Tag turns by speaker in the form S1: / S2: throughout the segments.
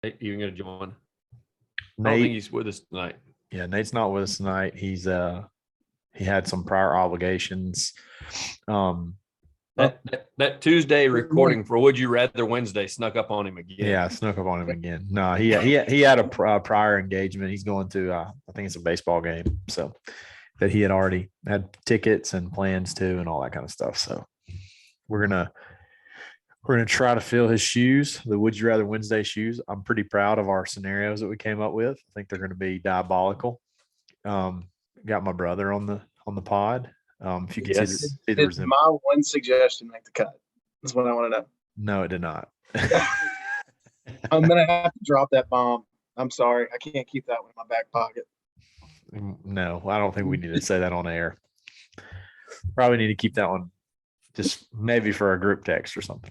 S1: Nate even going to join? I don't
S2: Nate,
S1: think he's with us tonight.
S2: yeah, Nate's not with us tonight. He had some prior obligations.
S1: That Tuesday recording for Would You Rather Wednesday snuck up on him again.
S2: Yeah, I snuck up on him again. No, he had a prior engagement. He's going to I think it's a baseball game, so that he had already had tickets and plans to and all that kind of stuff. So we're gonna try to fill his shoes, the Would You Rather Wednesday shoes. I'm pretty proud of our scenarios that we came up with. I think they're going to be diabolical. Got my brother on the pod. If you can see the
S3: did my one suggestion make the cut? That's what I want to know.
S2: No, it did not.
S3: I'm gonna have to drop that bomb. I'm sorry, I can't keep that one in my back pocket.
S2: No, I don't think we need to say that on air. Probably need to keep that one just maybe for a group text or something.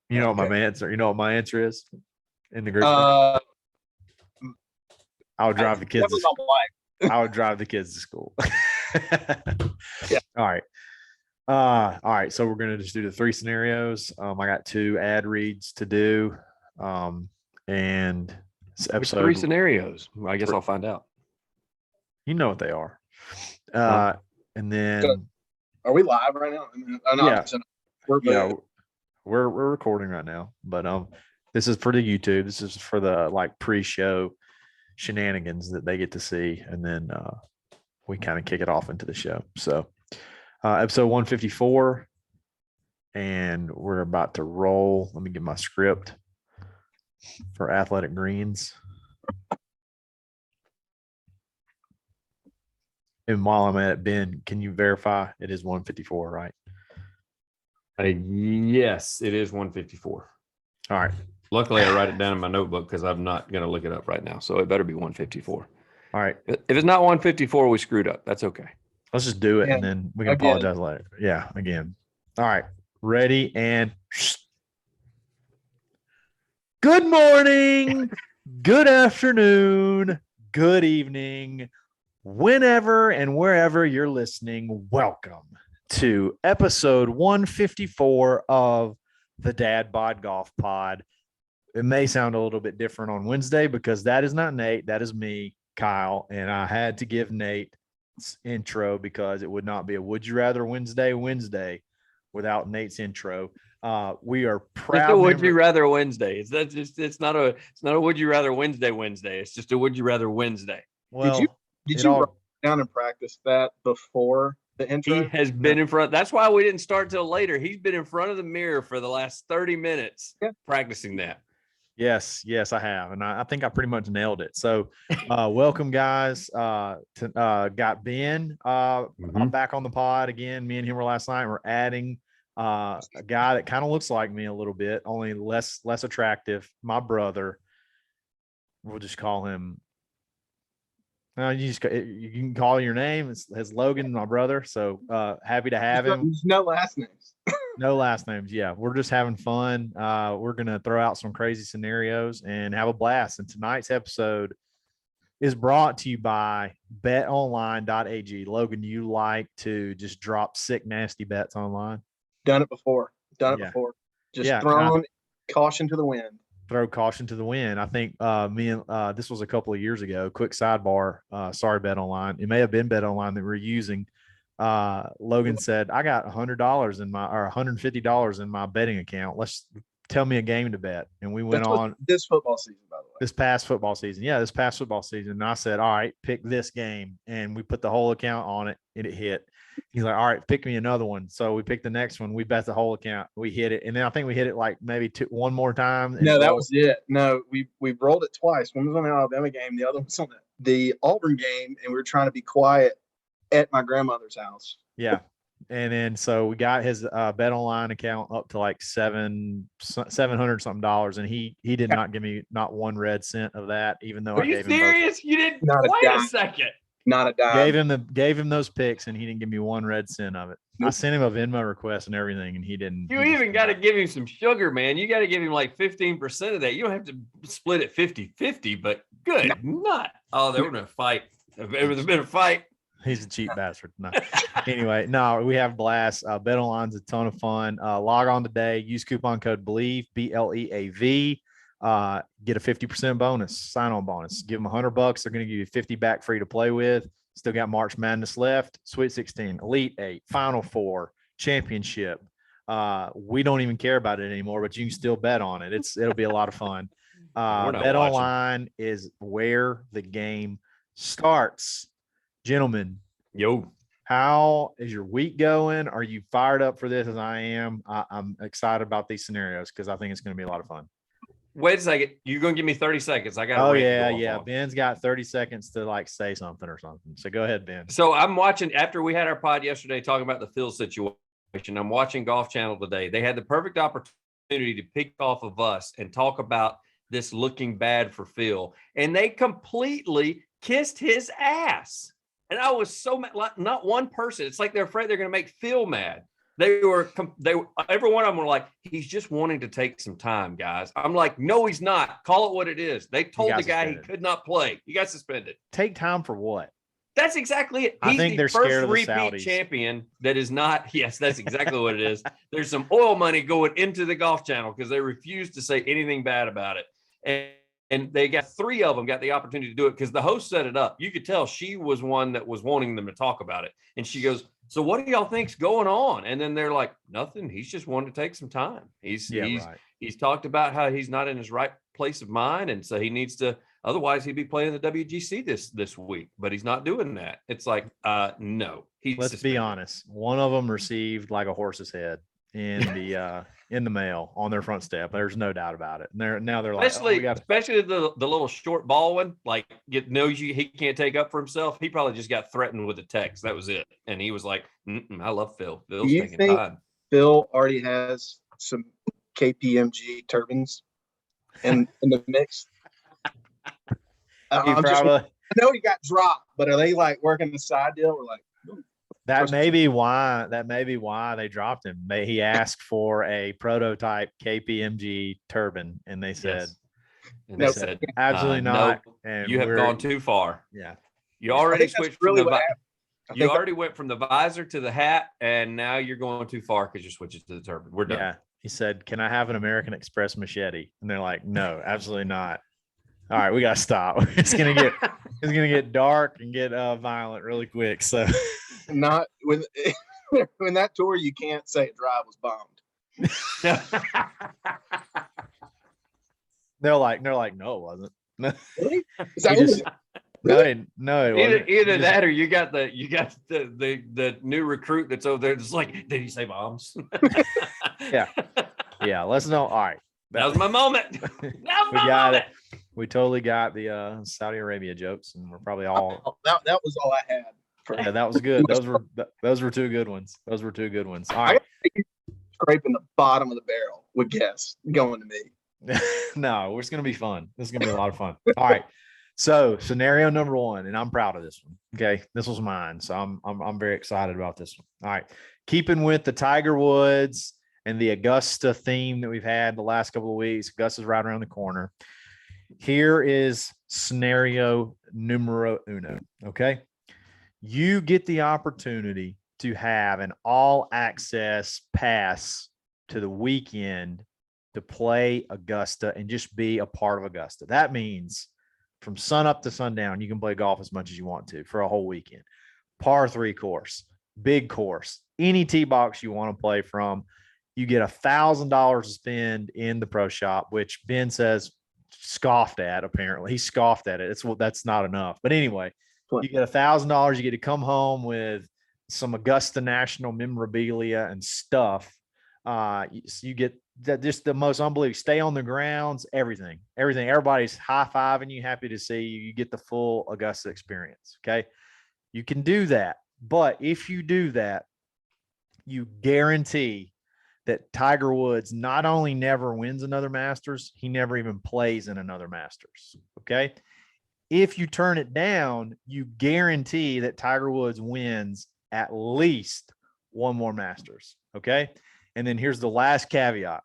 S2: You know what my answer? You know what my answer is in the group? I would drive the kids. I would drive the kids to school.
S3: Yeah.
S2: All right. All right. So we're gonna just do the 3 scenarios. I got 2 ad reads to do. And this episode
S1: 3 scenarios. I guess I'll find out.
S2: You know what they are. And then
S3: so, are we live right now?
S2: Yeah. We're recording right now, but this is for the YouTube. This is for the like pre-show shenanigans that they get to see, and then we kind of kick it off into the show. So episode 154, and we're about to roll. Let me get my script for Athletic Greens. And while I'm at it, Ben, can you verify it is 154, right?
S1: Yes, it is 154.
S2: All right.
S1: Luckily, I write it down in my notebook because I'm not going to look it up right now. So it better be 154.
S2: All right.
S1: If it's not 154, we screwed up. That's okay.
S2: Let's just do it, and then we can apologize later. Yeah, again. All right. Ready and good morning, good afternoon, good evening, whenever and wherever you're listening. Welcome to episode 154 of the Dad Bod Golf Pod. It may sound a little bit different on Wednesday because that is not Nate. That is me, Kyle. And I had to give Nate's intro because it would not be a Would You Rather Wednesday without Nate's intro. We are proud.
S1: It's a Would You Rather Wednesday. It's not a Would You Rather Wednesday. It's just a Would You Rather Wednesday.
S3: Well, did you write down and practice that before the intro?
S1: He has been in front. That's why we didn't start till later. He's been in front of the mirror for the last 30 minutes practicing that.
S2: Yes, I have. And I think I pretty much nailed it. So welcome, guys. Got Ben I'm back on the pod again. Me and him were last night. We're adding a guy that kind of looks like me a little bit, only less attractive. My brother. We'll just call him. You can call your name. It's Logan, my brother. So happy to have him.
S3: There's no last names.
S2: No last names. Yeah, we're just having fun. We're gonna throw out some crazy scenarios and have a blast. And tonight's episode is brought to you by Betonline.ag. Logan, you like to just drop sick, nasty bets online?
S3: Done it before. Just throwing caution to the wind.
S2: Throw caution to the wind. I think me and this was a couple of years ago. Quick sidebar. Sorry, BetOnline. It may have been BetOnline that we're using. Logan said, I got $100 in my or $150 in my betting account. Let's tell me a game to bet. And we went on
S3: this football season, by the way.
S2: This past football season. Yeah, this past football season. And I said, all right, pick this game. And we put the whole account on it and it hit. He's like, all right, pick me another one. So we picked the next one. We bet the whole account. We hit it. And then I think we hit it like maybe one more time.
S3: No, that was it. No, we rolled it twice. One was on the Alabama game. The other was on the Auburn game. And we were trying to be quiet at my grandmother's house.
S2: Yeah. And then so we got his bet online account up to like $700 something. And he did not give me not one red cent of that, even though
S1: I gave him. Are you serious? You didn't wait a second.
S3: Not a dime.
S2: Gave him those picks, and he didn't give me one red cent of it. Nope. I sent him a Venmo request and everything, and he didn't.
S1: You even got to give him some sugar, man. You got to give him like 15% of that. You don't have to split it 50-50, but good. Not. Oh, there would have been a fight. If there would have been a fight.
S2: He's a cheap bastard. No. Anyway, no, we have blast. BetOnline's a ton of fun. Log on today. Use coupon code BLEAV, BLEAV. get a 50% bonus, sign-on bonus. Give them $100. They're going to give you 50 back free to play with. Still got March Madness left, Sweet 16, Elite 8, Final 4, Championship. We don't even care about it anymore, but you can still bet on it. It'll be a lot of fun. BetOnline is where the game starts. Gentlemen,
S1: Yo,
S2: how is your week going? Are you fired up for this as I am? I'm excited about these scenarios because I think it's going to be a lot of fun.
S1: wait a second. You're going to give me 30 seconds. I got
S2: Oh, yeah. Ben's got 30 seconds to like say something or something. So go ahead, Ben.
S1: So I'm watching, after we had our pod yesterday talking about the Phil situation, I'm watching Golf Channel today. They had the perfect opportunity to pick off of us and talk about this looking bad for Phil. And they completely kissed his ass. And I was so mad. Like, not one person. It's like they're afraid they're going to make Phil mad. They were, every one of them were like, he's just wanting to take some time, guys. I'm like, no, he's not. Call it what it is. They told the guy he could not play. He got suspended.
S2: Take time for what?
S1: That's exactly it.
S2: I think they're scared of the Saudis.
S1: Repeat champion that is not. Yes, that's exactly what it is. There's some oil money going into the Golf Channel because they refuse to say anything bad about it. And they got 3 of them got the opportunity to do it because the host set it up. You could tell she was one that was wanting them to talk about it. And she goes, so what do y'all think's going on? And then they're like, nothing. He's just wanting to take some time. He's talked about how he's not in his right place of mind. And so he needs to, otherwise he'd be playing the WGC this week, but he's not doing that. It's like, no.
S2: Let's be honest. One of them received like a horse's head in the mail on their front step. There's no doubt about it. And they're like,
S1: especially the little short ball one, like knows he can't take up for himself. He probably just got threatened with a text. That was it. And he was like, I love Phil. Phil's taking time.
S3: Phil already has some KPMG turbines in the mix. I know he got dropped, but are they like working the side deal? Or like,
S2: that may be why they dropped him. He asked for a prototype KPMG turbine, and they said, absolutely not.
S1: No, and you have gone too far.
S2: Yeah,
S1: you already switched. You already went from the visor to the hat, and now you're going too far because you're switching to the turbine. We're done.
S2: Yeah, he said, "Can I have an American Express machete?" And they're like, "No, absolutely not." All right, we gotta stop. It's gonna get dark and get violent really quick. So,
S3: not with when that tour, you can't say drive was bombed.
S2: They're like, no, it wasn't. No,
S3: really?
S2: No.
S1: Either that, or you got the new recruit that's over there. It's like, did he say bombs?
S2: yeah. Let's know. All right,
S1: that was my moment.
S2: It. We totally got the Saudi Arabia jokes, and we're probably all.
S3: That was all I had.
S2: Yeah, that was good. Those were 2 good ones. All right,
S3: scraping the bottom of the barrel with guess going to me.
S2: No, it's going to be fun. This is going to be a lot of fun. All right. So scenario number 1, and I'm proud of this one. Okay. This was mine. So I'm very excited about this one. All right. Keeping with the Tiger Woods and the Augusta theme that we've had the last couple of weeks. Augusta's right around the corner. Here is scenario numero 1. Okay. You get the opportunity to have an all access pass to the weekend to play Augusta and just be a part of Augusta. That means from sun up to sundown, you can play golf as much as you want to for a whole weekend. Par 3 course, big course, any tee box you want to play from. You get $1,000 to spend in the pro shop, which Ben says scoffed at. Apparently, he scoffed at it. That's not enough. But anyway, you get $1,000. You get to come home with some Augusta National memorabilia and stuff. You get that, just the most unbelievable. Stay on the grounds, everything. Everybody's high-fiving you, happy to see you. You get the full Augusta experience. Okay, you can do that, but if you do that, you guarantee that Tiger Woods not only never wins another Masters, he never even plays in another Masters. Okay. If you turn it down, you guarantee that Tiger Woods wins at least one more Masters. Okay. And then here's the last caveat.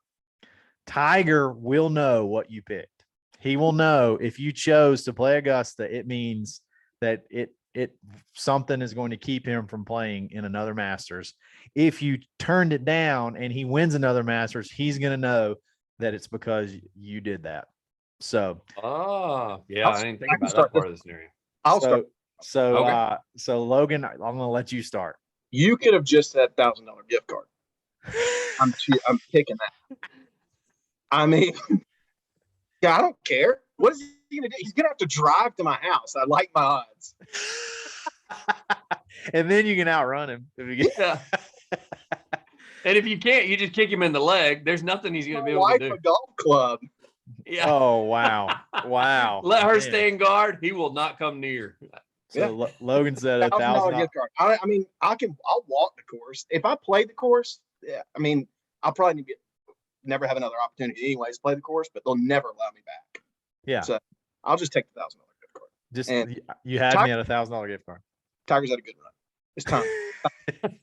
S2: Tiger will know what you picked. He will know if you chose to play Augusta, it means that something is going to keep him from playing in another Masters. If you turned it down and he wins another Masters, he's going to know that it's because you did that. So,
S1: Oh, yeah. I didn't think
S3: I can
S1: about
S3: start
S1: that part of the scenario.
S3: I'll start.
S2: so Logan, I'm going to let you start.
S3: You could have just said $1,000 gift card. I'm picking that. I mean, yeah, I don't care. What is he gonna do? He's gonna have to drive to my house. I like my odds.
S2: And then you can outrun him. If you get...
S1: Yeah. And if you can't, you just kick him in the leg. There's nothing he's going to be able to do.
S3: A golf club.
S1: Yeah.
S2: Oh, wow. Wow.
S1: Let her stay in guard. He will not come near.
S2: So Logan said
S3: $1,000 gift card. I mean, I'll walk the course. If I play the course, yeah, I mean, I'll probably never have another opportunity anyways to play the course, but they'll never allow me back.
S2: Yeah.
S3: So I'll just take the $1,000 gift card.
S2: Just you had me at $1,000 gift card.
S3: Tiger's had a good run. It's time.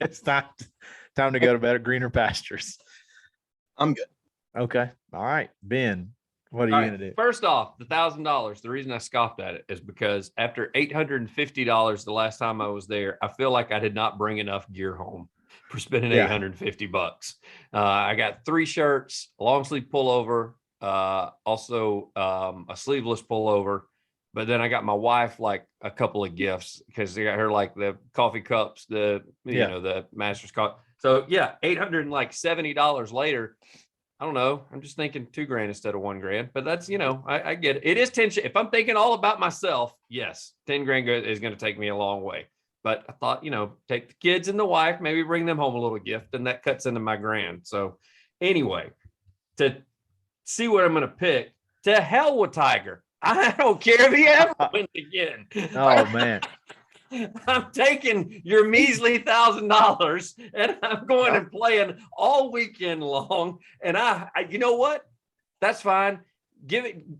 S2: It's time to go to better, greener pastures.
S3: I'm good.
S2: Okay. All right. Ben, what are you going to do?
S1: First off, the $1,000, the reason I scoffed at it is because after $850 the last time I was there, I feel like I did not bring enough gear home for spending $850. I got 3 shirts, a long sleeve pullover, also a sleeveless pullover. But then I got my wife like a couple of gifts because I got her like the coffee cups, the Masters cup. So yeah, $870 later. I don't know. I'm just thinking $2,000 instead of $1,000. But that's, I get it. It is 10. If I'm thinking all about myself, yes, $10,000 is going to take me a long way. But I thought, take the kids and the wife, maybe bring them home a little gift, and that cuts into my grand. So anyway, to see what I'm going to pick, to hell with Tiger. I don't care if he ever wins again.
S2: Oh, man.
S1: I'm taking your measly $1,000 and I'm going and playing all weekend long. And I you know what? That's fine.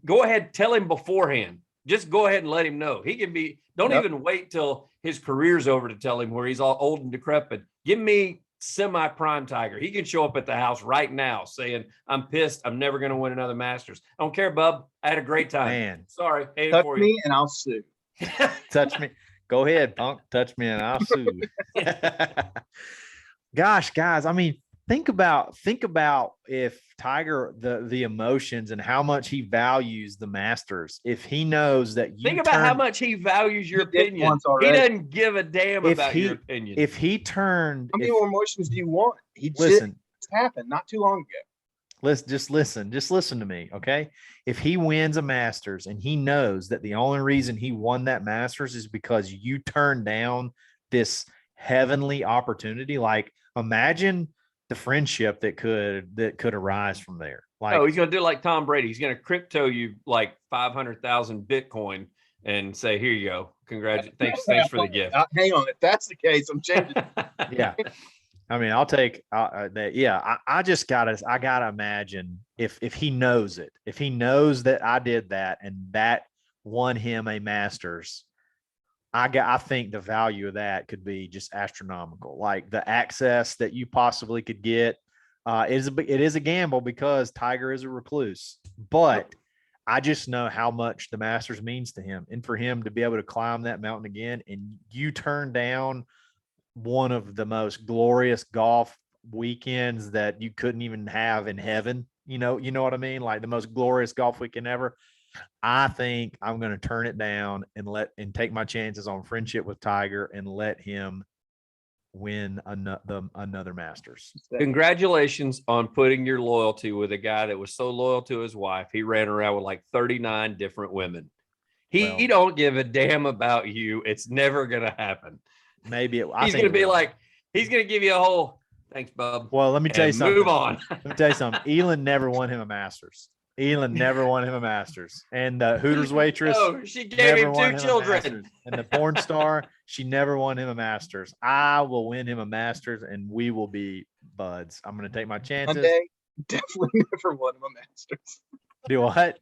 S1: Go ahead, tell him beforehand. Just go ahead and let him know. He can be, don't even wait till his career's over to tell him where he's all old and decrepit. Give me semi-prime Tiger. He can show up at the house right now saying, I'm pissed. I'm never going to win another Masters. I don't care, bub. I had a great time.
S2: Man.
S1: Sorry.
S3: Touch me and I'll sue.
S2: Touch me. Go ahead, punk. Touch me and I'll sue. Gosh, guys. I mean, think about if Tiger, the emotions and how much he values the Masters. If he knows that you
S1: think about how much he values your opinion. He doesn't give a damn about your opinion.
S2: If he turned,
S3: how many more emotions do you want?
S2: Listen,
S3: just happened not too long ago.
S2: Just listen to me, okay? If he wins a Masters and he knows that the only reason he won that Masters is because you turned down this heavenly opportunity, like imagine the friendship that could arise from there. Like,
S1: he's going to do like Tom Brady. He's going to crypto you like 500,000 Bitcoin and say, "Here you go. Thanks for the gift."
S3: Hang on, if that's the case, I'm changing.
S2: Yeah. I mean, I'll take that. Yeah, I gotta imagine if he knows it, if he knows that I did that and that won him a Masters, I think the value of that could be just astronomical. Like the access that you possibly could get, it is a gamble because Tiger is a recluse, but I just know how much the Masters means to him, and for him to be able to climb that mountain again, and you turn down one of the most glorious golf weekends that you couldn't even have in heaven. You know what I mean? Like the most glorious golf weekend ever. I think I'm going to turn it down and take my chances on friendship with Tiger and let him win another Masters.
S1: Congratulations on putting your loyalty with a guy that was so loyal to his wife. He ran around with like 39 different women. He don't give a damn about you. It's never going to happen.
S2: Maybe
S1: he's going to be like, he's going to give you a whole thanks, bub.
S2: Well, let me tell you something.
S1: Move on.
S2: Let me tell you something. Elin never won him a Masters. And the Hooters waitress,
S1: she gave him 2 children.
S2: And the porn star, she never won him a Masters. I will win him a Masters, and we will be buds. I'm going to take my chances.
S3: Hyundai definitely never won him a Masters.
S2: Do what?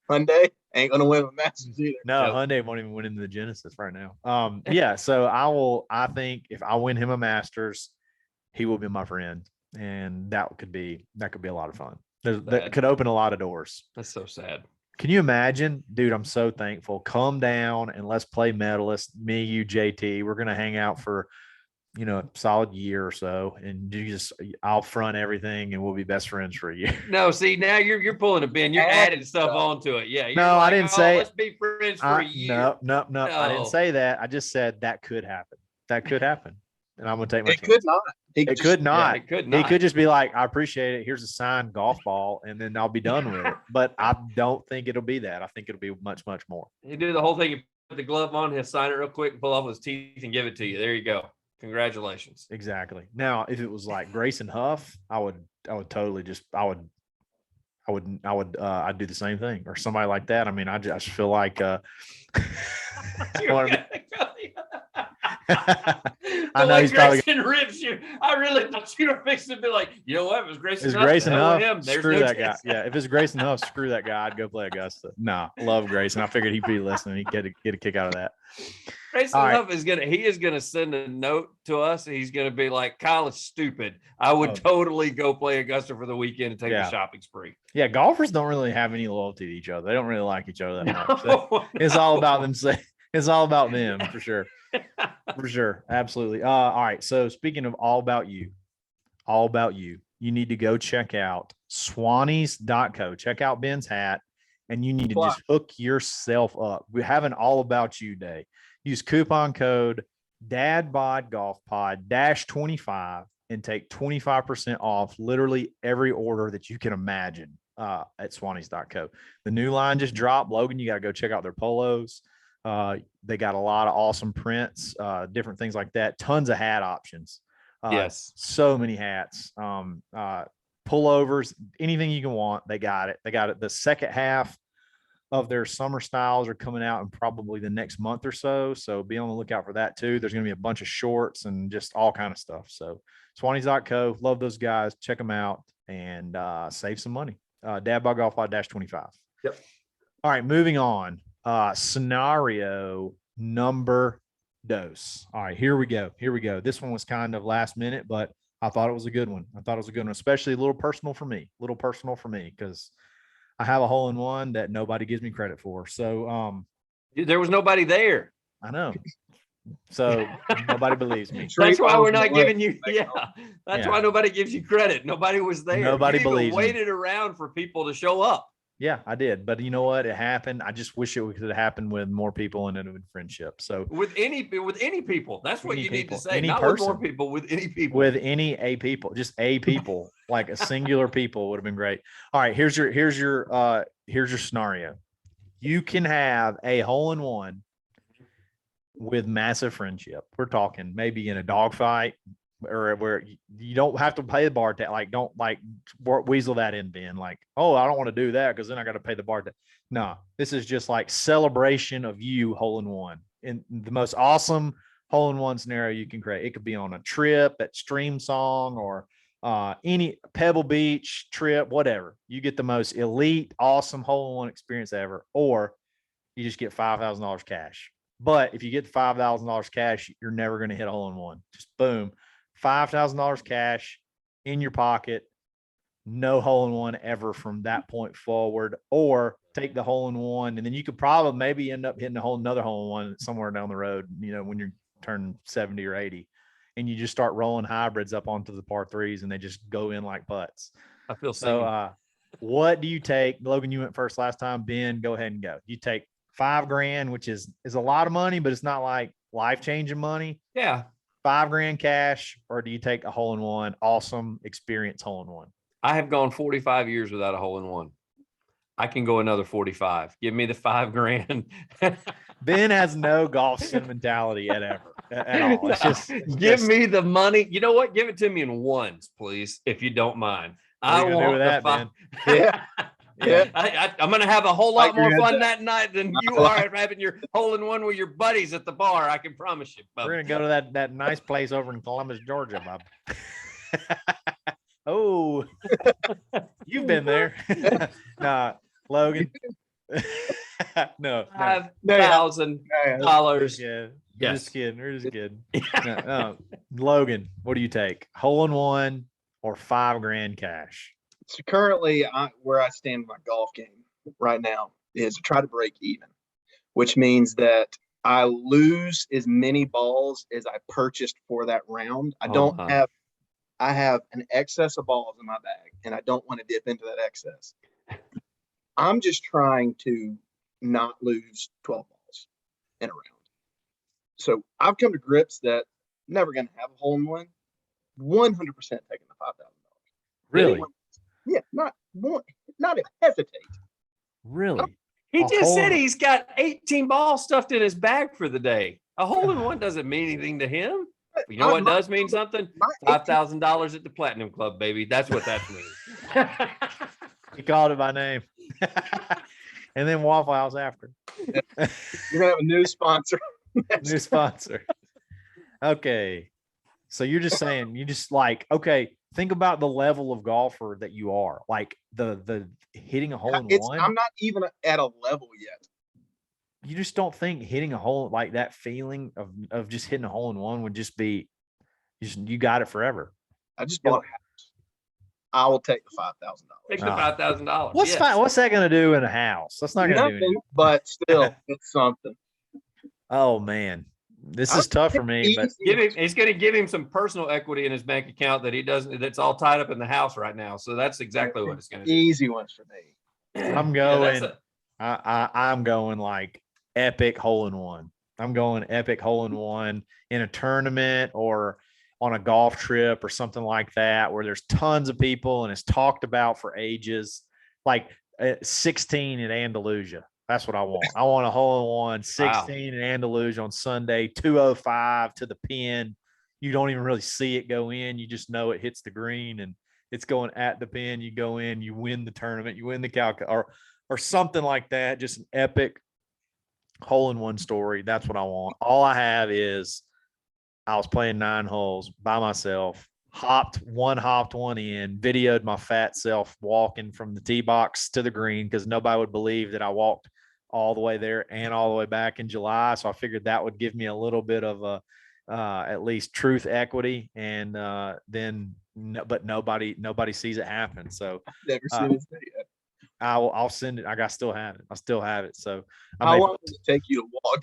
S3: Hyundai ain't going to win a Masters either.
S2: No, Hyundai won't even win him the Genesis right now. Yeah. So I think if I win him a Masters, he will be my friend, and that could be a lot of fun. That could open a lot of doors.
S1: That's so sad.
S2: Can you imagine, dude? I'm so thankful. Come down and let's play Medalist. Me, you, JT. We're gonna hang out for solid year or so, and I'll front everything, and we'll be best friends for a year.
S1: No, see, now you're pulling a Ben. You're adding stuff onto it. Yeah. You're
S2: No, I didn't say.
S1: Let's be friends for a year.
S2: No. I didn't say that. I just said that could happen. That could happen, and I'm gonna take my chance.
S3: Could not.
S2: It could not.
S1: It could not.
S2: He could just be like, I appreciate it. Here's a signed golf ball, and then I'll be done with it. But I don't think it'll be that. I think it'll be much, much more.
S1: He'll do the whole thing. He put the glove on, he'll sign it real quick, and pull off his teeth and give it to you. There you go. Congratulations.
S2: Exactly. Now, if it was like Grayson Huff, I'd totally just, I'd do the same thing, or somebody like that. I mean, I just feel like, I know he's probably
S1: rips you. I really thought you were fixing to be like, you know what? If it was Grayson
S2: Huff, screw that guy. Yeah, if it's Grayson Huff, screw that guy. I'd go play Augusta. Nah, love Grayson. I figured he'd be listening. He'd get a kick out of that.
S1: Grayson Huff is gonna send a note to us. He's gonna be like, Kyle is stupid. I would totally go play Augusta for the weekend and take a shopping spree. Yeah,
S2: golfers don't really have any loyalty to each other. They don't really like each other that much. It's all about them. It's all about them for sure. For sure. Absolutely. All right. So speaking of all about you, you need to go check out Swannies.co. Check out Ben's hat, and you need to just hook yourself up. We have an all about you day. Use coupon code DadBod-25 and take 25% off literally every order that you can imagine at Swannies.co. The new line just dropped. Logan, you got to go check out their polos. They got a lot of awesome prints, different things like that. Tons of hat options.
S1: Yes.
S2: So many hats, pullovers, anything you can want. They got it. The second half of their summer styles are coming out in probably the next month or so. So be on the lookout for that too. There's going to be a bunch of shorts and just all kind of stuff. So Swannies.co, love those guys. Check them out and save some money. Dadbod-25.
S1: Yep.
S2: All right, moving on. Scenario number dos. All right, here we go. This one was kind of last minute, but I thought it was a good one. Especially a little personal for me because I have a hole in one that nobody gives me credit for. So
S1: there was nobody there.
S2: I know. So nobody believes me.
S1: That's why we're not giving you. Yeah, that's why nobody gives you credit. Nobody was there.
S2: Nobody believes.
S1: Waited around for people to show up.
S2: Yeah, I did. But you know what? It happened. I just wish it could have happened with more people and in friendship. So
S1: with any people, that's what you need to say.
S2: Not
S1: with more people, with any people.
S2: With any people, just a people, like a singular people would have been great. All right, here's your scenario. You can have a hole in one with massive friendship. We're talking maybe in a dogfight, or where you don't have to pay the bar tag. Like, don't weasel that in, Ben. Like, oh, I don't want to do that because then I got to pay the bar tag. No, this is just like celebration of you hole in one in the most awesome hole in one scenario you can create. It could be on a trip at Stream Song or any Pebble Beach trip, whatever. You get the most elite, awesome hole in one experience ever, or you just get $5,000 cash. But if you get $5,000 cash, you're never going to hit a hole in one. Just boom. $5,000 cash in your pocket, no hole in one ever from that point forward, or take the hole in one. And then you could probably maybe end up hitting another hole in one somewhere down the road, when you're turning 70 or 80 and you just start rolling hybrids up onto the par threes and they just go in like putts.
S1: I feel
S2: so. What do you take? Logan, you went first last time. Ben, go ahead and go. You take $5,000, which is a lot of money, but it's not like life-changing money.
S1: Yeah.
S2: $5,000 cash, or do you take a hole in one? Awesome experience hole in one.
S1: I have gone 45 years without a hole in one. I can go another 45. Give me the $5,000.
S2: Ben has no golf sentimentality at all. It's just
S1: give me the money. You know what? Give it to me in ones, please, if you don't mind.
S2: I want that, Ben.
S3: Yeah. Yeah,
S1: I'm going to have a whole lot more fun that night than you are having your hole in one with your buddies at the bar. I can promise you, Bub.
S2: We're going to go to that nice place over in Columbus, Georgia, Bob. Oh, you've been there. Nah, Logan. No.
S1: $5,000.
S2: Yeah. We're just kidding. No. Logan, what do you take? Hole in one or $5,000 cash?
S3: So currently, where I stand in my golf game right now is to try to break even, which means that I lose as many balls as I purchased for that round. I have an excess of balls in my bag, and I don't want to dip into that excess. I'm just trying to not lose 12 balls in a round. So I've come to grips that I'm never going to have a hole in one. 100% taking the $5,000.
S2: Really?
S3: Yeah, not hesitate.
S2: Really?
S1: He
S2: A
S1: just said
S2: hole-
S1: he's got 18 balls stuffed in his bag for the day. A hole in one doesn't mean anything to him. You know what does mean something? $5,000 at the Platinum Club, baby. That's what that means.
S2: He called it by name. And then Waffle House after.
S3: You're gonna have a new sponsor.
S2: New sponsor. Okay. So you're just saying, you just like, okay, think about the level of golfer that you are. Like the hitting a hole in one.
S3: I'm not even at a level yet.
S2: You just don't think hitting a hole, like that feeling of just hitting a hole in one would just be, you got it forever.
S3: I just bought a house. I will take the $5,000.
S1: Take the $5,000.
S2: What's fine? What's that going to do in a house? That's not going to do anything.
S3: But still, it's something.
S2: Oh man, this is tough for me. But
S1: It's going to give him some personal equity in his bank account that he doesn't. That's all tied up in the house right now. So that's exactly what it's going to do.
S3: Easy ones for me.
S2: I'm going. I'm going like epic hole in one. I'm going epic hole in one in a tournament or on a golf trip or something like that, where there's tons of people and it's talked about for ages. Like 16 in Andalusia. That's what I want. I want a hole in one, 16 in Andalusia on Sunday, 205 to the pin. You don't even really see it go in. You just know it hits the green and it's going at the pin. You go in, you win the tournament, you win the or something like that. Just an epic hole in one story. That's what I want. All I have is I was playing 9 holes by myself, hopped one in, videoed my fat self walking from the tee box to the green because nobody would believe that I walked all the way there and all the way back in July. So I figured that would give me a little bit of a at least truth equity. And but nobody sees it happen. So
S3: I've never seen this video.
S2: I'll send it. I still have it. So
S3: how long does it take you to walk?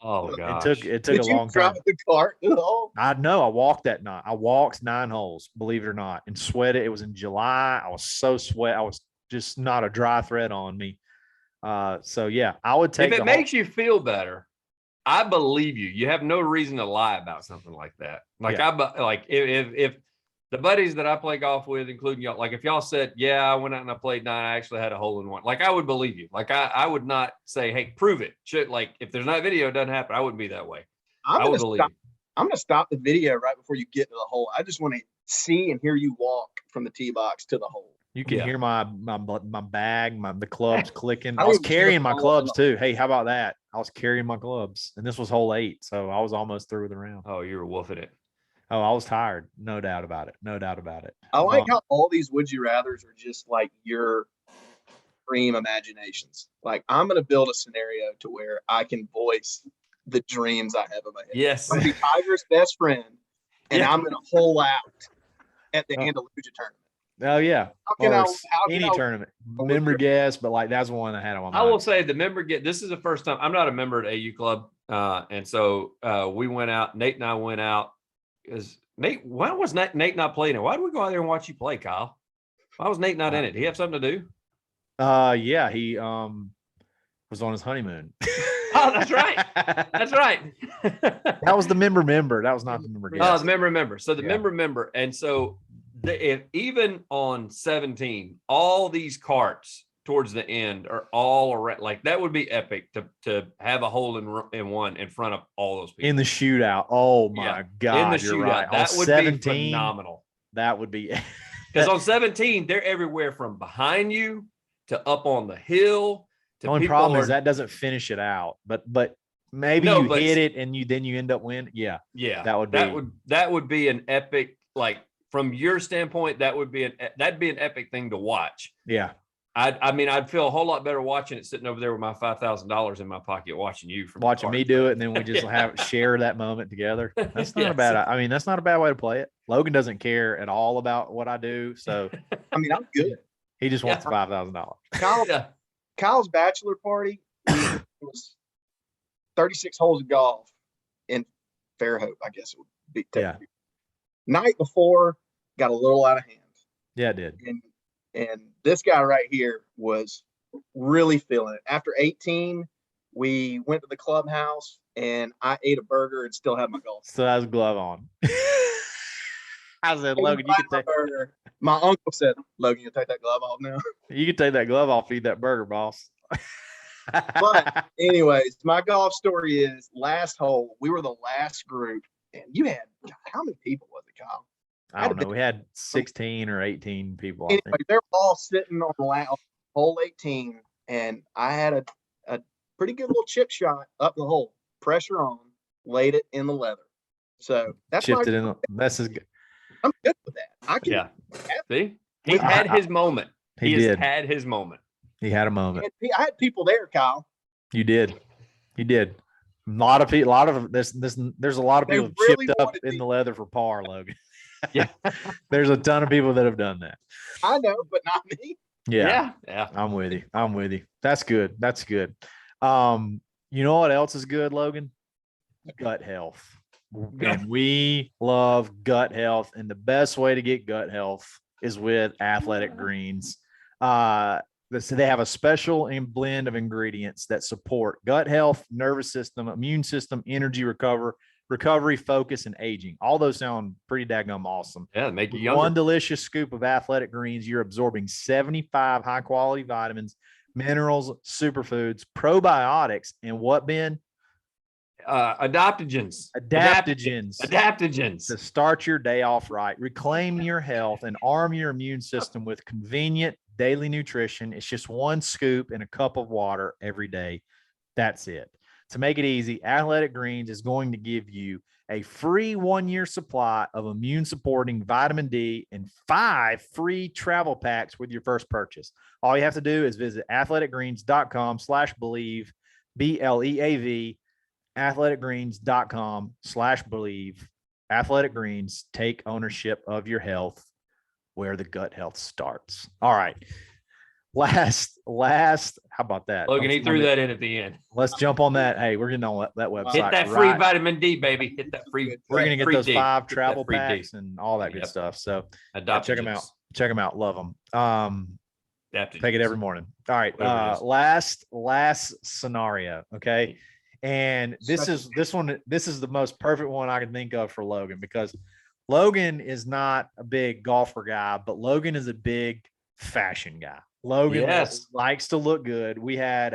S1: Oh gosh.
S2: It took a long time.
S3: The cart? No.
S2: I know. I walked that night. I walked 9 holes, believe it or not, and sweated. It was in July. I was so sweat. I was just not a dry thread on me. So yeah, I would take.
S1: If it makes you feel better, I believe you. You have no reason to lie about something like that. Like if the buddies that I play golf with, including y'all, like if y'all said, yeah, I went out and I played 9, I actually had a hole in one. Like I would believe you. Like I would not say, hey, prove it. Like if there's not video, it doesn't happen. I wouldn't be that way. I would believe you.
S3: I'm going to stop the video right before you get to the hole. I just want to see and hear you walk from the tee box to the hole.
S2: You can hear my bag, the clubs clicking. I was carrying my clubs too. Hey, how about that? I was carrying my clubs, and this was hole 8, so I was almost through with the round.
S1: Oh, you were wolfing it.
S2: Oh, I was tired. No doubt about it.
S3: I like how all these would you rathers are just like your dream imaginations. Like I'm going to build a scenario to where I can voice the dreams I have in my head.
S1: Yes.
S3: I'm going to be Tiger's best friend, and I'm going to hole out at the Andalusia tournament.
S2: Oh yeah,
S3: any
S2: tournament, member guest, but like that's one I had on my mind.
S1: I will say the member get. This is the first time I'm not a member at AU Club, and so we went out. Nate and I went out. Nate, why was Nate not playing it? Why did we go out there and watch you play, Kyle? Why was Nate not in it? Did he have something to do?
S2: Yeah, he was on his honeymoon.
S1: Oh, that's right. That's right.
S2: That was the member. That was not the member guest.
S1: Oh, the member. So the member, and so even on 17, all these carts towards the end are all around. Like that would be epic to have a hole in one in front of all those people
S2: in the shootout. Oh my God,
S1: in the shootout. Right. That would 17, be phenomenal.
S2: That would be
S1: because on 17 they're everywhere from behind you to up on the hill.
S2: The only problem is that doesn't finish it out, but maybe you hit it and you end up winning. Yeah, that would be an epic. Like from your standpoint, that'd be an epic thing to watch. Yeah.
S1: I mean, I'd feel a whole lot better watching it sitting over there with my $5,000 in my pocket, watching you
S2: watching me do it, and then we just share that moment together. That's not a bad. I mean, that's not a bad way to play it. Logan doesn't care at all about what I do, so
S3: I mean, I'm good.
S2: He just wants the $5,000.
S3: Kyle's bachelor party was 36 holes of golf in Fairhope, I guess it would be.
S2: Yeah.
S3: Night before, got a little out of hand.
S2: Yeah, it did.
S3: And this guy right here was really feeling it. After 18, we went to the clubhouse and I ate a burger and still had my golf.
S2: So I was glove on. I said, Logan, you can take
S3: burger. My uncle said, Logan, you take that glove off now.
S2: You can take that glove off, eat that burger, boss.
S3: But anyways, my golf story is last hole. We were the last group, and you had how many people was it, Kyle?
S2: I don't know. We had 16 or 18 people.
S3: Anyway,
S2: I think
S3: they're all sitting on the last hole 18, and I had a pretty good little chip shot up the hole, pressure on, laid it in the leather. So that's
S2: chipped it in. That's as good.
S3: I'm good with that. I can.
S1: Yeah. See, he had his moment.
S2: He
S1: has
S2: did.
S1: had his moment.
S2: He had a moment.
S3: I had people there, Kyle.
S2: You did. You did. A lot of people. A lot of this. There's a lot of
S3: They
S2: people
S3: really
S2: chipped up
S3: wanted
S2: in
S3: me.
S2: the leather for par, Logan.
S1: Yeah.
S2: There's a ton of people that have done that.
S3: I know, but not me.
S2: Yeah.
S1: Yeah.
S2: I'm with you. I'm with you. That's good. That's good. You know what else is good, Logan? Gut health. And we love gut health. And the best way to get gut health is with Athletic Greens. So they have a special blend of ingredients that support gut health, nervous system, immune system, energy recovery, focus, and aging. All those sound pretty daggum awesome.
S1: Yeah, make you
S2: With
S1: younger.
S2: one delicious scoop of Athletic Greens, you're absorbing 75 high-quality vitamins, minerals, superfoods, probiotics, and what, Ben?
S1: Adaptogens.
S2: Adaptogens to start your day off right. Reclaim your health and arm your immune system with convenient daily nutrition. It's just one scoop in a cup of water every day. That's it. To make it easy, Athletic Greens is going to give you a free 1-year supply of immune supporting vitamin D and 5 free travel packs with your first purchase. All you have to do is visit athleticgreens.com/believe, BLEAV, athleticgreens.com/believe. Athletic Greens, take ownership of your health where the gut health starts. All right. Last, how about that?
S1: Logan, he threw that in at the end.
S2: Let's jump on that. Hey, we're getting on that website.
S1: Hit that free vitamin D, baby. Hit that free.
S2: We're going to get
S1: free
S2: those
S1: D.
S2: 5
S1: Hit that
S2: travel
S1: free D.
S2: packs and all that good stuff. So check them out.
S1: Adaptogens.
S2: Check them out. Love them.
S1: Adaptogens.
S2: Take it every morning. All right. Last scenario. Okay. And this is the most perfect one I can think of for Logan, because Logan is not a big golfer guy, but Logan is a big fashion guy. Logan likes to look good. We had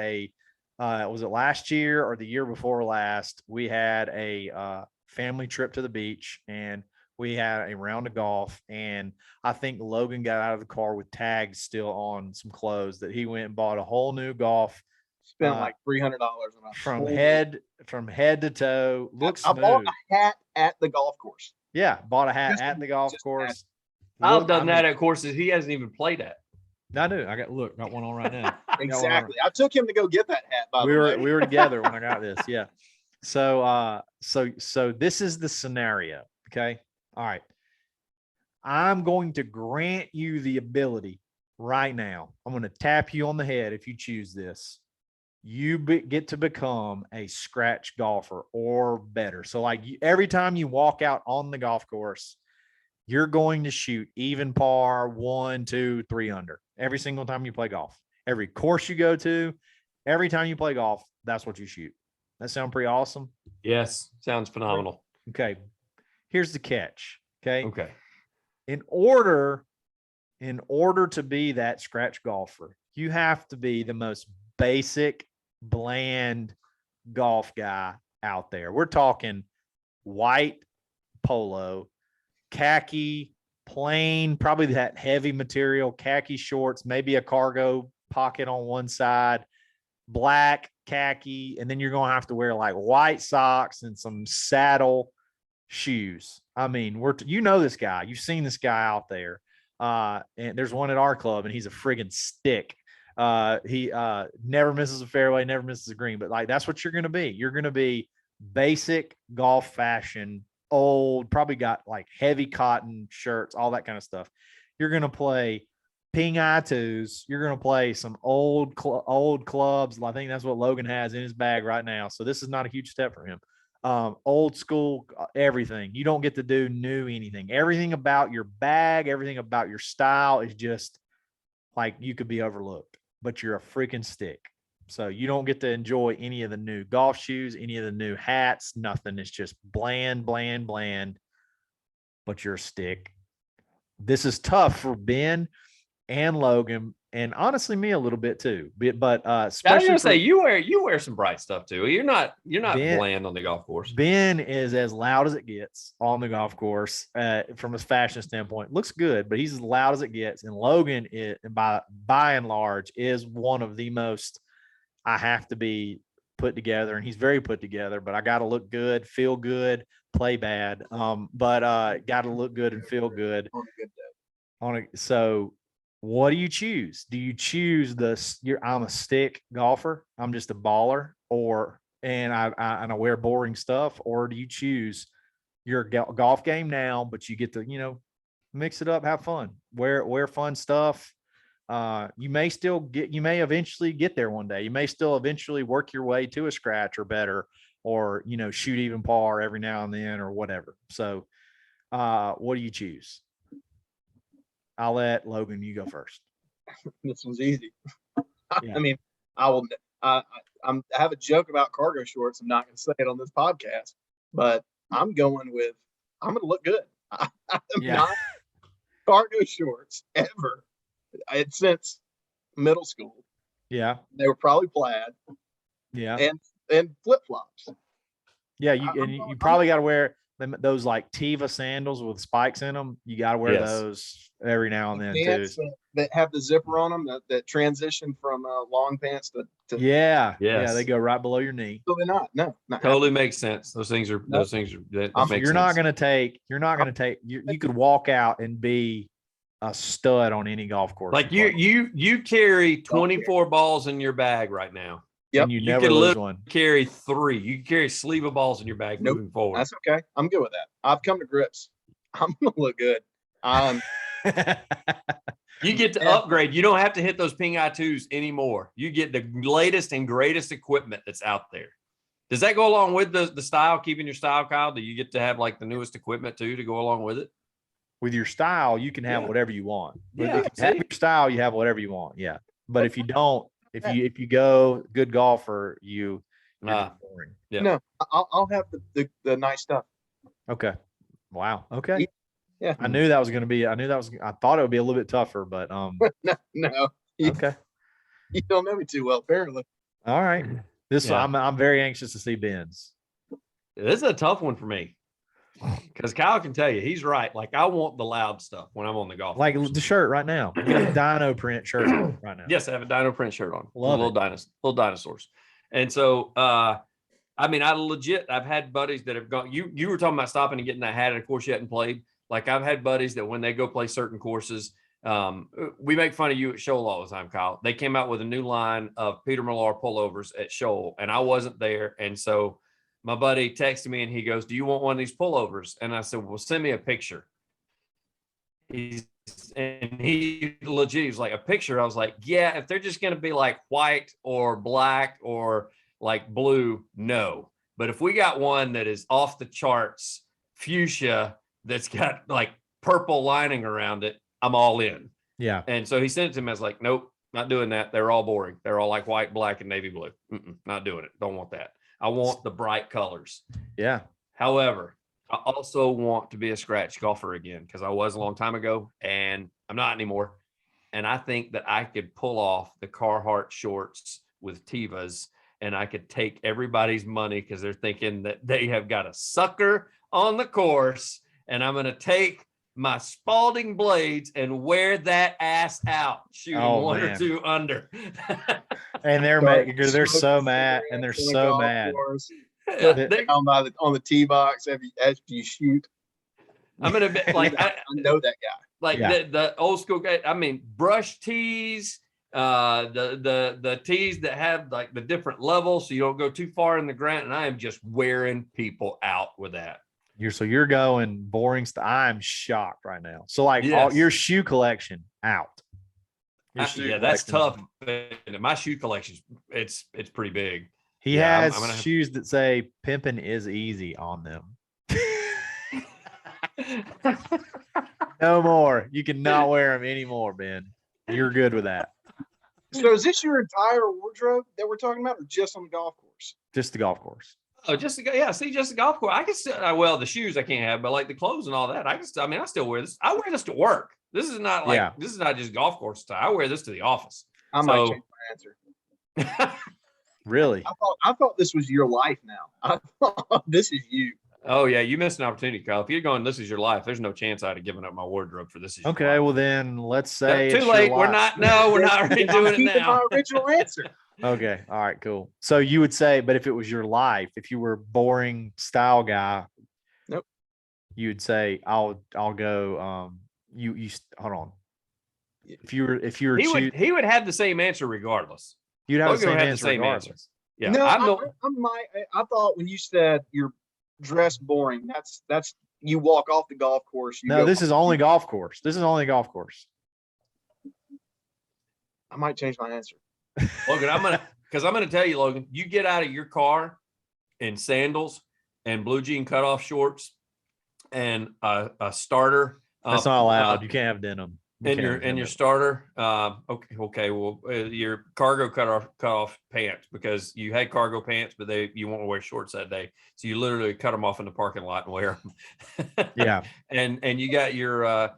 S2: was it last year or the year before last? We had a family trip to the beach and we had a round of golf. And I think Logan got out of the car with tags still on some clothes that he went and bought a whole new golf.
S3: Spent like $300
S2: from head to toe. Looks smooth.
S3: I bought a hat at the golf course.
S2: Yeah, bought a hat at the golf course.
S1: I've done that at courses he hasn't even played at.
S2: I do. Got one on right now.
S3: Exactly. I took him to go get that hat. By the way,
S2: we were together when I got this. Yeah. So this is the scenario. Okay. All right. I'm going to grant you the ability right now. I'm going to tap you on the head if you choose this. You get to become a scratch golfer or better. So like every time you walk out on the golf course, you're going to shoot even par, 1, 2, 3 under every single time you play golf. Every course you go to, every time you play golf, that's what you shoot. That sound pretty awesome?
S1: Yes. Sounds phenomenal.
S2: Okay. Here's the catch. Okay.
S1: Okay.
S2: In order to be that scratch golfer, you have to be the most basic, bland golf guy out there. We're talking white polo, khaki, plain, probably that heavy material, khaki shorts, maybe a cargo pocket on one side, black khaki, and then you're going to have to wear like white socks and some saddle shoes. I mean, this guy. You've seen this guy out there. And there's one at our club, and he's a friggin' stick. He never misses a fairway, never misses a green, but like that's what you're going to be. You're going to be basic golf fashion, old, probably got like heavy cotton shirts, all that kind of stuff. You're going to play ping eye twos. You're going to play some old clubs. I think that's what Logan has in his bag right now. So this is not a huge step for him. Old school, everything. You don't get to do new anything. Everything about your bag, everything about your style is just like you could be overlooked, but you're a freaking stick. So you don't get to enjoy any of the new golf shoes, any of the new hats, nothing. It's just bland, but you're a stick. This is tough for Ben and Logan, and honestly me a little bit too. But
S1: I was
S2: especially
S1: gonna say you wear some bright stuff too. You're not
S2: Ben-
S1: bland on the golf course.
S2: Ben is as loud as it gets on the golf course from his fashion standpoint. Looks good, but he's as loud as it gets. And Logan is, by and large, is one of the most I have to be put together, and he's very put together. But I got to look good, feel good, play bad. But got to look good and feel good
S3: On a good day.
S2: So what do you choose? Do you choose I'm a stick golfer, I'm just a baller, and I wear boring stuff, or do you choose your golf game now, but you get to, mix it up, have fun, wear fun stuff. You may eventually get there one day. You may still eventually work your way to a scratch or better, or, shoot even par every now and then or whatever. So what do you choose? I'll let Logan, you go first.
S3: This one's easy.
S2: Yeah.
S3: I mean, I will. I have a joke about cargo shorts. I'm not going to say it on this podcast, but I'm going to look good. I'm not cargo shorts ever. Since middle school.
S2: Yeah.
S3: They were probably plaid.
S2: Yeah.
S3: And flip flops.
S2: Yeah. You probably got to wear those like Tiva sandals with spikes in them. You got to wear those every now and then too.
S3: That have the zipper on them that transition from long pants to
S2: yeah. They go right below your knee.
S3: So they're not
S1: Totally makes sense. Those things are
S2: You're not going to take you could walk out and be a stud on any golf course.
S1: Like you carry 24 balls in your bag right now.
S3: Yep.
S2: And you never lose one.
S1: Carry 3. You can carry a sleeve of balls in your bag moving forward.
S3: That's okay. I'm good with that. I've come to grips. I'm gonna look good.
S1: You get to upgrade. You don't have to hit those ping eye twos anymore. You get the latest and greatest equipment that's out there. Does that go along with the style, keeping your style, Kyle? Do you get to have like the newest equipment too to go along with it?
S2: With your style, you can have whatever you want.
S1: Yeah,
S2: if you have your style, you have whatever you want. Yeah. But if you don't, if you go good golfer, you're boring.
S1: Yeah.
S3: No, I'll have the nice stuff.
S2: Okay. Wow. Okay.
S3: Yeah.
S2: I knew that was going to be. I thought it would be a little bit tougher, but
S3: no.
S2: Okay.
S3: You don't know me too well, apparently.
S2: All right. I'm very anxious to see Ben's.
S1: This is a tough one for me. Because Kyle can tell you, he's right. Like, I want the loud stuff when I'm on the golf
S2: like
S1: course.
S2: The shirt right now. You got a dino print shirt right now.
S1: Yes, I have a dino print shirt on.
S2: Love
S1: little dinosaurs. And so, I mean, I've had buddies that have gone. You were talking about stopping and getting that hat at a course you hadn't played. Like, I've had buddies that when they go play certain courses, we make fun of you at Shoal all the time, Kyle. They came out with a new line of Peter Millar pullovers at Shoal, and I wasn't there. And so my buddy texted me and he goes, "Do you want one of these pullovers?" And I said, "Well, send me a picture." He was like, "A picture?" I was like, "Yeah, if they're just going to be like white or black or like blue, no. But if we got one that is off the charts, fuchsia, that's got like purple lining around it, I'm all in."
S2: Yeah.
S1: And so he sent it to me. I was like, "Nope, not doing that. They're all boring. They're all like white, black, and navy blue. Not doing it. Don't want that. I want the bright colors."
S2: Yeah.
S1: However, I also want to be a scratch golfer again, because I was a long time ago and I'm not anymore. And I think that I could pull off the Carhartt shorts with Tivas, and I could take everybody's money because they're thinking that they have got a sucker on the course, and I'm going to take my Spalding blades and wear that ass out, shooting one or two under.
S2: And they're so mad, and they're so mad.
S3: On the tee box as you shoot.
S1: I'm gonna be like,
S3: I know that guy.
S1: Like the old school guy. I mean, brush tees, the tees that have like the different levels, so you don't go too far in the ground. And I am just wearing people out with that.
S2: You're going boring stuff. I'm shocked right now. So like all your shoe collection out.
S1: Yeah, that's tough. My shoe collection, it's pretty big.
S2: He
S1: Yeah,
S2: has
S1: I'm gonna have-
S2: shoes that say "Pimpin' is easy" on them. No more. You cannot wear them anymore, Ben. You're good with that.
S3: So is this your entire wardrobe that we're talking about, or just on the golf course?
S2: Just the golf course.
S1: Oh, just the golf course. I can still, well, the shoes I can't have, but like the clothes and all that, I still wear this. I wear this to work. This is not this is not just golf course style. I wear this to the office.
S3: I might change my answer.
S2: Really?
S3: I thought this was your life now. I thought this is you.
S1: Oh yeah, you missed an opportunity, Kyle. If you're going, this is your life. There's no chance I'd have given up my wardrobe for this.
S2: Okay, well then let's say
S1: too late. We're not. No, we're not doing it now.
S3: My original answer.
S2: Okay, all right, cool. So you would say, but if it was your life, if you were a boring style guy,
S3: nope,
S2: you would say, I'll go. You hold on. If you were,
S1: he would have the same answer regardless.
S2: You'd have
S1: Logan
S2: the same answer.
S1: Answer. Yeah,
S3: no, I thought when you said you're dressed boring, that's you walk off the golf course.
S2: No, this is only golf course. This is only golf course.
S3: I might change my answer.
S1: Logan, I'm gonna tell you, Logan, you get out of your car in sandals and blue jean cutoff shorts and a starter.
S2: That's not allowed. You can't have denim.
S1: Your starter. Okay. Well, your cargo cutoff pants, because you had cargo pants, but you won't wear shorts that day, so you literally cut them off in the parking lot and wear them.
S2: Yeah.
S1: And you got your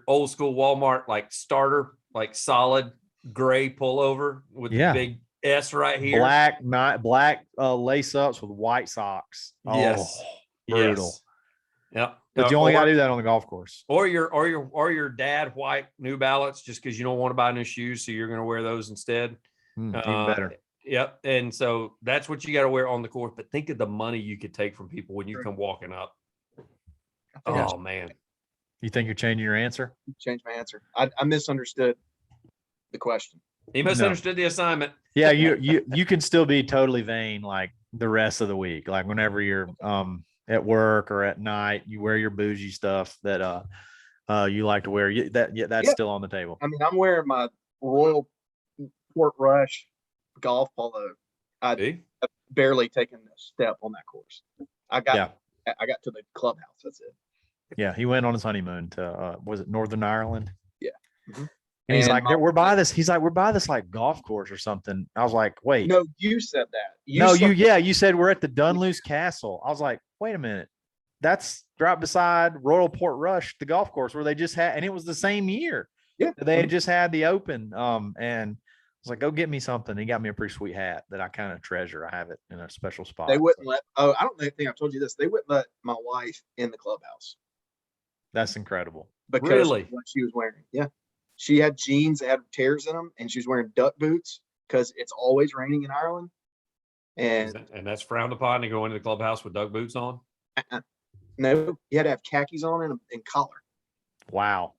S1: old school Walmart like starter, like solid gray pullover with the big S right here.
S2: Black lace ups with white socks.
S1: Yes.
S2: Brutal.
S1: Yes. Yep.
S2: But you only got to do that on the golf course.
S1: Or your dad white New Balance, just because you don't want to buy new shoes, so you're going to wear those instead.
S2: Even better.
S1: Yep. And so that's what you got to wear on the course. But think of the money you could take from people when you come walking up. Oh man.
S2: You think you're changing your answer?
S3: Change my answer. I misunderstood the question.
S1: He misunderstood the assignment.
S2: Yeah, you can still be totally vain like the rest of the week. Like whenever you're at work or at night, you wear your bougie stuff that you like to wear. That's still on the table.
S3: I mean, I'm wearing my Royal Port Rush golf polo. I've barely taken a step on that course. I got to the clubhouse. That's it.
S2: Yeah, he went on his honeymoon to was it Northern Ireland?
S3: Yeah. Mm-hmm.
S2: And he's like, we're by this. He's like, we're by this like golf course or something. I was like, wait.
S3: No, you said that.
S2: You said we're at the Dunluce Castle. I was like, wait a minute. That's right beside Royal Port Rush, the golf course where they just had, and it was the same year.
S3: Yeah.
S2: They had just had the Open. And I was like, go get me something. He got me a pretty sweet hat that I kind of treasure. I have it in a special spot.
S3: They wouldn't let, I don't think I've told you this. They wouldn't let my wife in the clubhouse.
S2: That's incredible.
S3: Because of what she was wearing. Yeah. She had jeans that had tears in them, and she was wearing duck boots because it's always raining in Ireland. And
S1: that's frowned upon to go into the clubhouse with duck boots on?
S3: No, you had to have khakis on and collar.
S2: Wow.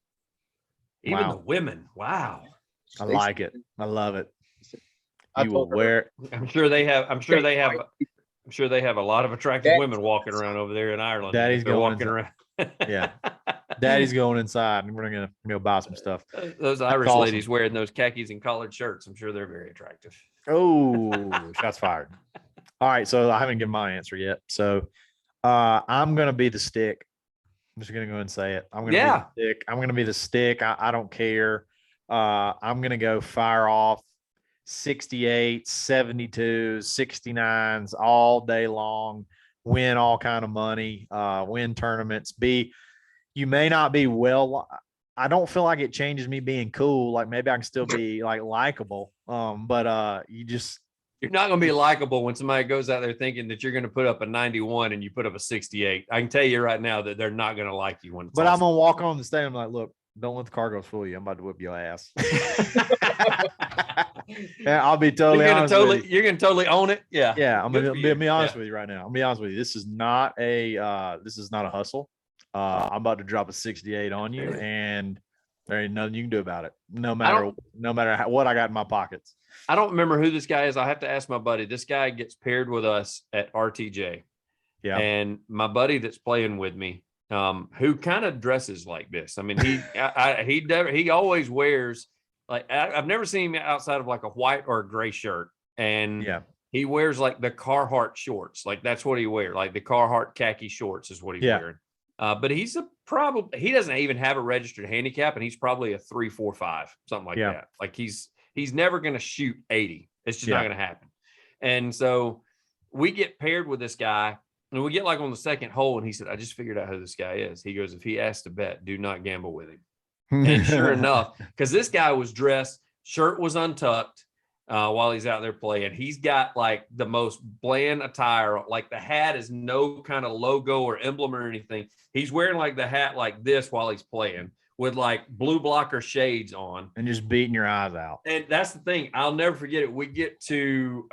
S1: Even the women. Wow.
S2: I like it. I love it.
S3: You will wear.
S1: I'm sure they have a lot of attractive women walking around over there in Ireland.
S2: Daddy's going
S1: walking around.
S2: Yeah. Daddy's going inside and we're going to go buy some stuff.
S1: Those Irish ladies wearing those khakis and collared shirts, I'm sure they're very attractive.
S2: Oh, shots fired. All right. So I haven't given my answer yet. So I'm going to be the stick. I'm just going to go and say it. I'm going to be the stick. I'm going to be the stick. I don't care. I'm going to go fire off 68, 72, 69s all day long, win all kind of money, win tournaments, you may not be I don't feel like it changes me being cool. Like maybe I can still be like likable. But
S1: you're not going to be likable when somebody goes out there thinking that you're going to put up a 91 and you put up a 68. I can tell you right now that they're not going to like you when.
S2: But I'm going to walk on the stage. I'm like, look, don't let the cargoes fool you. I'm about to whip your ass. Yeah, I'll be totally honest.
S1: You're going to totally own it. Yeah.
S2: Yeah. I'm going to be honest with you right now. I'm going to be honest with you. This is not a hustle. I'm about to drop a 68 on you, and there ain't nothing you can do about it. No matter what I got in my pockets.
S1: I don't remember who this guy is. I have to ask my buddy. This guy gets paired with us at RTJ. Yeah. And my buddy that's playing with me, who kind of dresses like this. I mean, he always wears like I've never seen him outside of like a white or a gray shirt, and
S2: Yeah.
S1: he wears like the Carhartt shorts. Like that's what he wears. Like the Carhartt khaki shorts is what he's
S2: Yeah.
S1: wearing. But he doesn't even have a registered handicap, and he's probably a 3, 4, 5, something like
S2: Yeah.
S1: that. Like he's never going to shoot 80. It's just
S2: Yeah.
S1: not going to happen. And so we get paired with this guy, and we get like on the second hole, and he said, I just figured out who this guy is. He goes, if he asks to bet, do not gamble with him. And sure enough, because this guy was dressed, shirt was untucked while he's out there playing. He's got like the most bland attire. Like the hat is no kind of logo or emblem or anything. He's wearing like the hat like this while he's playing with like blue blocker shades on.
S2: and just beating your eyes out.
S1: And that's the thing. I'll never forget it. We get to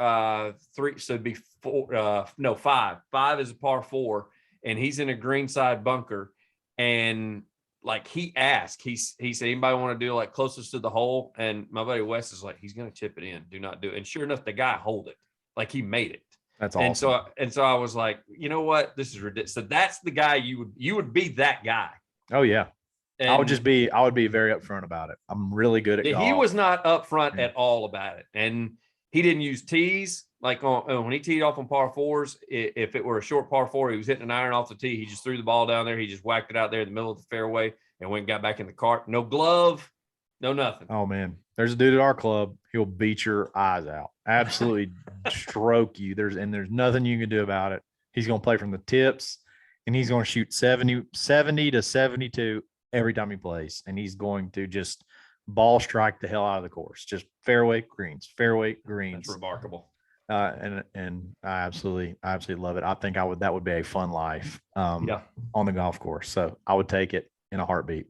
S1: 3, so it'd be 4, no 5. 5 is a par 4, and he's in a greenside bunker. And like he asked, he said, anybody want to do like closest to the hole? And my buddy Wes is like, he's going to chip it in. Do not do it. And sure enough, the guy hold it. Like he made it.
S2: That's awesome.
S1: And so I was like, you know what? This is ridiculous. So that's the guy you would be that guy.
S2: Oh yeah.
S1: And
S2: I would be very upfront about it. I'm really good at golf.
S1: he was not upfront at all about it. And he didn't use tees. Like when he teed off on par 4s, if it were a short par 4, he was hitting an iron off the tee. He just threw the ball down there. He just whacked it out there in the middle of the fairway and went and got back in the cart. No glove, no nothing.
S2: Oh man, there's a dude at our club. He'll beat your eyes out. Absolutely stroke you. There's nothing you can do about it. He's going to play from the tips, and he's going to shoot 70 to 72 every time he plays. And he's going to just ball strike the hell out of the course. Just fairway greens.
S1: That's remarkable.
S2: And I absolutely love it. I think that would be a fun life on the golf course. So I would take it in a heartbeat.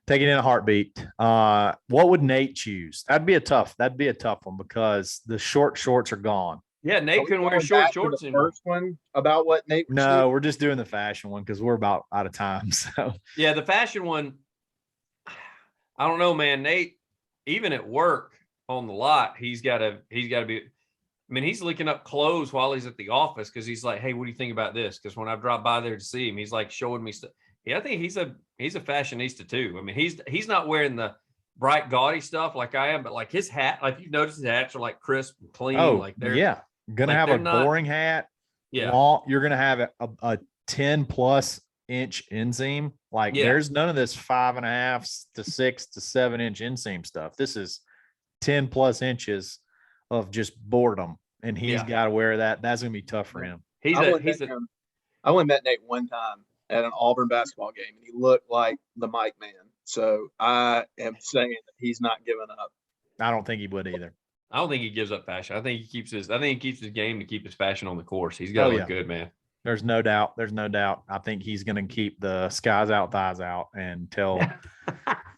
S2: Take it in a heartbeat. What would Nate choose? That'd be a tough one because the short shorts are gone.
S1: Yeah, Nate couldn't wear short shorts
S3: anymore. First one about what Nate was
S2: No,
S3: doing?
S2: we're just doing the fashion one because we're about out of time. So
S1: yeah, the fashion one, I don't know, man. Nate, even at work on the lot, he's got to be. I mean, he's looking up clothes while he's at the office because he's like, "Hey, what do you think about this?" Because when I drop by there to see him, he's like showing me stuff. Yeah, I think he's a fashionista too. I mean, he's not wearing the bright gaudy stuff like I am, but like his hat, like you notice his hats are like crisp and clean. Like they're
S2: gonna have a boring hat.
S1: Yeah,
S2: you're gonna have a 10+ inch inseam. Like there's none of this 5.5 to 6 to 7 inch inseam stuff. This is 10+ inches of just boredom, and he's got to wear that. That's gonna be tough for him.
S3: I only met Nate one time at an Auburn basketball game, and he looked like the Mike Man. So I am saying that he's not giving up.
S2: I don't think he would either.
S1: I don't think he gives up fashion. I think he keeps his game to keep his fashion on the course. He's got to look good, man.
S2: There's no doubt. I think he's going to keep the skies out, thighs out, and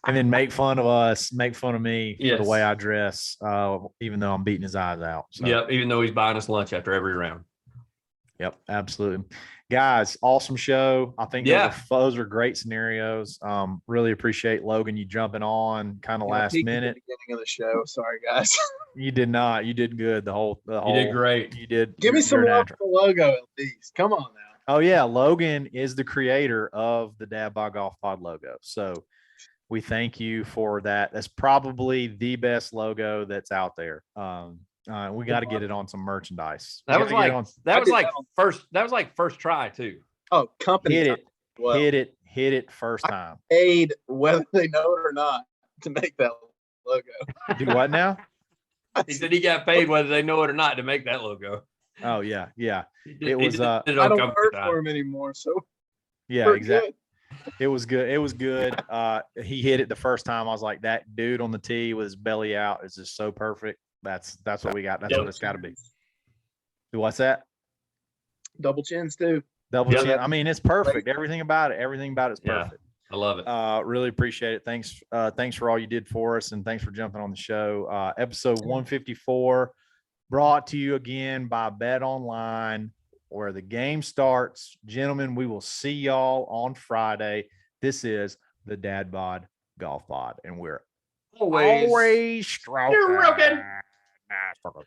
S2: and then make fun of us, make fun of me for the way I dress, even though I'm beating his eyes out. So.
S1: Yep, even though he's buying us lunch after every round.
S2: Yep, absolutely. Guys, awesome show. I think those are great scenarios. Really appreciate Logan you jumping on kind of last minute.
S3: Beginning of the show. Sorry, guys.
S2: You did not. You did good. You
S1: did great.
S2: You did.
S3: Give me some love for the logo at least. Come on now.
S2: Oh yeah, Logan is the creator of the Dadbod Golf Pod logo. So we thank you for that. That's probably the best logo that's out there. We got to get it on some merchandise.
S1: That was like first try too.
S3: Oh, company
S2: hit it first time.
S3: Paid whether they know it or not to make that logo.
S2: Do what now?
S1: He said he got paid whether they know it or not to make that logo.
S2: Oh yeah.
S3: It was I don't work for him anymore, so
S2: yeah, exactly. It was good. He hit it the first time. I was like, that dude on the tee with his belly out is just so perfect. That's what we got. That's what it's got to be. What's that?
S3: Double chins too.
S2: Double chin. I mean, it's perfect. Everything about it is perfect.
S1: I love it.
S2: Really appreciate it. Thanks for all you did for us, and thanks for jumping on the show. Episode 154 brought to you again by BetOnline, where the game starts. Gentlemen, we will see y'all on Friday. This is the Dadbod Golf Pod, and we're always stroking.
S1: You're rocking.
S2: Stroking.